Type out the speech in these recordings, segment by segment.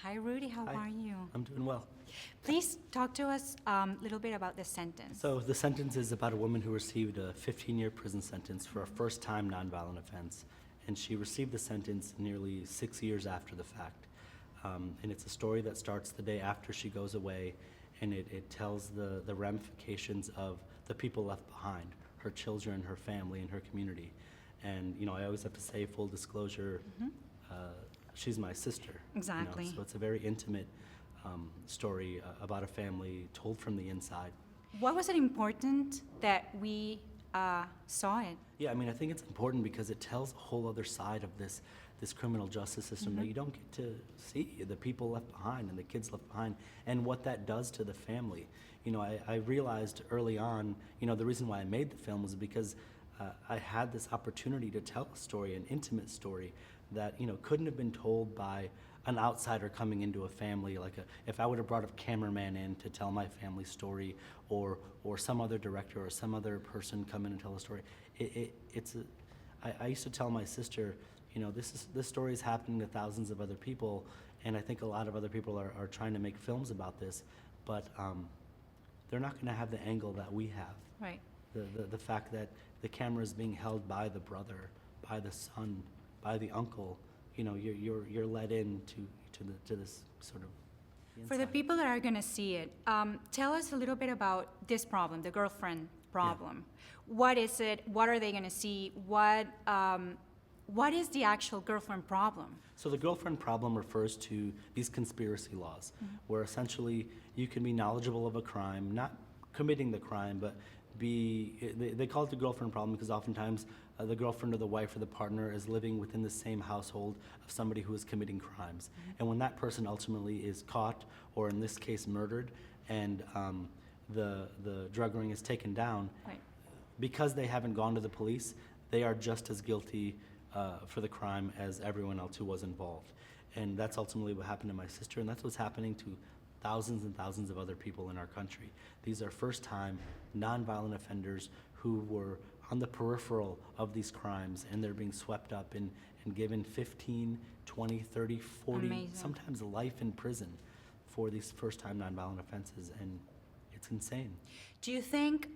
Hi, Rudy. How Hi. are you? I'm doing well. Please talk to us a little bit about the sentence. So the sentence is about a woman who received a 15-year prison sentence for a first-time nonviolent offense, and she received the sentence nearly 6 years after the fact. And it's a story that starts the day after she goes away, and it tells the ramifications of the people left behind, her children, her family, and her community. And, you know, I always have to say, full disclosure, she's my sister. Exactly. You know, so it's a very intimate story about a family told from the inside. What was it important that we saw it? Yeah, I mean, I think it's important because it tells a whole other side of this criminal justice system that you don't get to see, the people left behind and the kids left behind, and what that does to the family. You know, I realized early on, you know, the reason why I made the film was because I had this opportunity to tell a story, an intimate story that, you know, couldn't have been told by an outsider coming into a family. Like if I would have brought a cameraman in to tell my family story, or some other director or some other person come in and tell a story. I used to tell my sister, you know, this story is happening to thousands of other people, and I think a lot of other people are trying to make films about this, but they're not going to have the angle that we have. Right. The fact that the camera is being held by the brother, by the son, by the uncle. You know, you're led in to this sort of. For the people that are going to see it, tell us a little bit about this problem, the girlfriend problem. Yeah. What is it? What are they going to see? What is the actual girlfriend problem? So the girlfriend problem refers to these conspiracy laws, where essentially you can be knowledgeable of a crime, not committing the crime, but they call it the girlfriend problem because oftentimes the girlfriend or the wife or the partner is living within the same household of somebody who is committing crimes. And when that person ultimately is caught, or in this case murdered, and the drug ring is taken down, right, because they haven't gone to the police, they are just as guilty for the crime as everyone else who was involved. And that's ultimately what happened to my sister, and that's what's happening to thousands and thousands of other people in our country. These are first-time, nonviolent offenders who were on the peripheral of these crimes, and they're being swept up and given 15, 20, 30, 40, Amazing. Sometimes life in prison for these first-time nonviolent offenses, and it's insane. Do you think,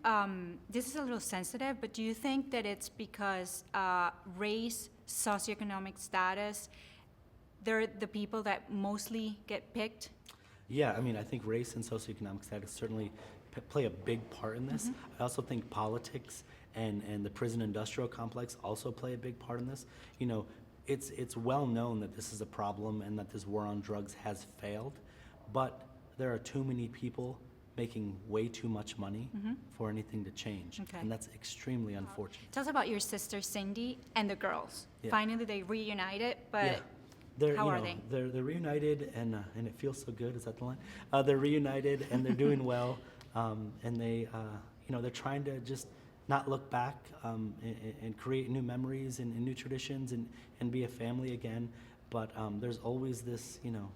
this is a little sensitive, but do you think that it's because race, socioeconomic status, they're the people that mostly get picked? Yeah, I mean, I think race and socioeconomic status certainly play a big part in this. I also think politics and the prison industrial complex also play a big part in this. You know, it's well known that this is a problem and that this war on drugs has failed, but there are too many people making way too much money for anything to change. Okay. And that's extremely unfortunate. Tell us about your sister Cindy and the girls. Yeah. Finally, they reunited, but Yeah. how are they? They're reunited, and it feels so good. Is that the line? They're reunited, and they're doing well, and they, you know, they're trying to just not look back and create new memories and new traditions and be a family again. But there's always this, you know,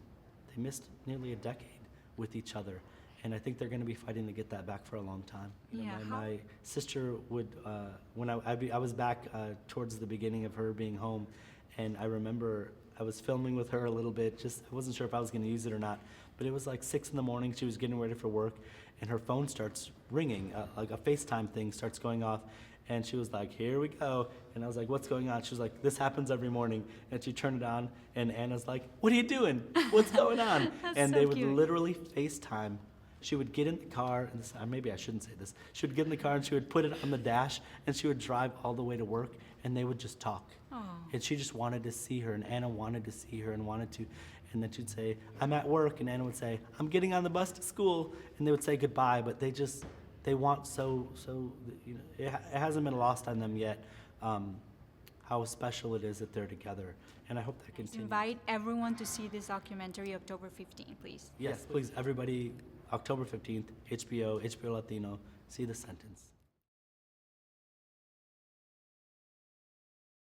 they missed nearly a decade with each other, and I think they're going to be fighting to get that back for a long time. You know, Yeah, my sister would, when I was back towards the beginning of her being home, and I remember I was filming with her a little bit, just I wasn't sure if I was going to use it or not, but it was like 6 in the morning, she was getting ready for work, and her phone starts ringing, like a FaceTime thing starts going off, and she was like, here we go, and I was like, what's going on? She was like, this happens every morning, and she turned it on, and Anna's like, what are you doing? What's going on? And so they would cute. literally FaceTime. She would get in the car, and this, maybe I shouldn't say this, she would get in the car and she would put it on the dash, and she would drive all the way to work, and they would just talk. Oh. And she just wanted to see her, and Anna wanted to see her and wanted to, and then she'd say, I'm at work, and Anna would say, I'm getting on the bus to school, and they would say goodbye, but they want so, you know, it hasn't been lost on them yet how special it is that they're together, and I hope that continues. Invite everyone to see this documentary October 15th, please. Yes, please, everybody, October 15th, HBO Latino, see The Sentence.